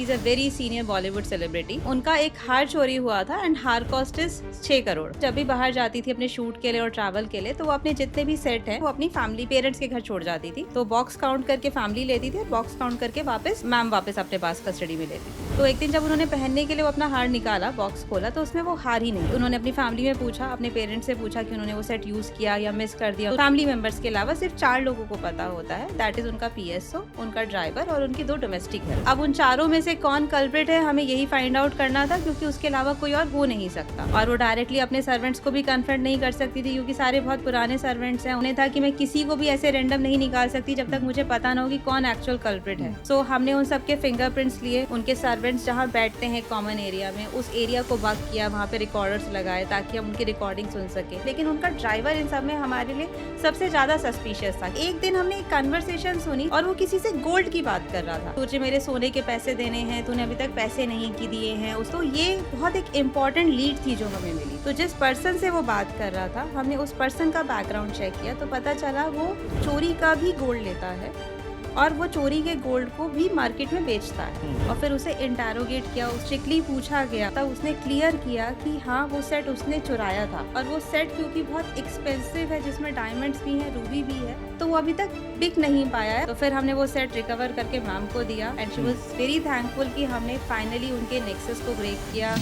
He is a very senior Bollywood celebrity. उनका एक हार चोरी हुआ था एंड हार कॉस्ट इज 6 करोड़। जब भी बाहर जाती थी अपने शूट के लिए और ट्रैवल के लिए, तो वो अपने जितने भी सेट है वो अपनी फैमिली पेरेंट्स के घर छोड़ जाती थी। तो बॉक्स काउंट करके फैमिली लेती थी और बॉक्स काउंट करके वापस मैम वापस अपने पास कस्टडी में लेती थी। तो एक दिन जब उन्होंने पहनने के लिए वो अपना हार निकाला, बॉक्स खोला, तो उसमें वो हार ही नहीं। उन्होंने अपनी फैमिली में पूछा, अपने पेरेंट्स से पूछा कि उन्होंने वो सेट यूज किया या मिस कर दिया। फैमिली मेंबर्स के अलावा सिर्फ 4 लोगों को पता होता है, दैट इज उनका पीएसओ, उनका ड्राइवर और उनकी 2 डोमेस्टिक हेल्प। अब उन चारों में से कौन कल्प्रिट है हमें यही फाइंड आउट करना था, क्योंकि उसके अलावा कोई और हो नहीं सकता। और वो डायरेक्टली अपने सर्वेंट्स को भी कन्फ्रंट नहीं कर सकती थी, क्योंकि सारे बहुत पुराने सर्वेंट्स हैं। उन्हें था कि मैं किसी को भी ऐसे रैंडम नहीं निकाल सकती जब तक मुझे पता ना हो कि कौन एक्चुअल कल्प्रिट है। सो हमने उन सबके फिंगरप्रिंट्स लिए, उनके सर्वेंट्स जहाँ बैठते हैं कॉमन एरिया में, उस एरिया को बग किया, वहाँ पे रिकॉर्डर्स लगाए ताकि हम उनकी रिकॉर्डिंग सुन सके। लेकिन उनका ड्राइवर इन सब में हमारे लिए सबसे ज्यादा सस्पिशियस था। एक दिन हमने एक कन्वर्सेशन सुनी और वो किसी से गोल्ड की बात कर रहा था। तुझे मेरे सोने के पैसे देने हैं, तूने अभी तक पैसे नहीं की दिए हैं। तो ये बहुत एक इम्पॉर्टेंट लीड थी जो हमें मिली। तो जिस पर्सन से वो बात कर रहा था, हमने उस पर्सन का बैकग्राउंड चेक किया तो पता चला वो चोरी का भी गोल्ड लेता है और वो चोरी के गोल्ड को भी मार्केट में बेचता है। और फिर उसे इंटरोगेट किया, स्ट्रिक्टली पूछा गया, तब उसने क्लियर किया कि हाँ वो सेट उसने चुराया था। और वो सेट क्योंकि बहुत एक्सपेंसिव है, जिसमें डायमंड्स भी हैं, रूबी भी है, तो वो अभी तक बिक नहीं पाया है। तो फिर हमने वो सेट रिकवर करके मैम को दिया and she was very thankful कि हमने फाइनली उनके नेक्सस को ब्रेक किया।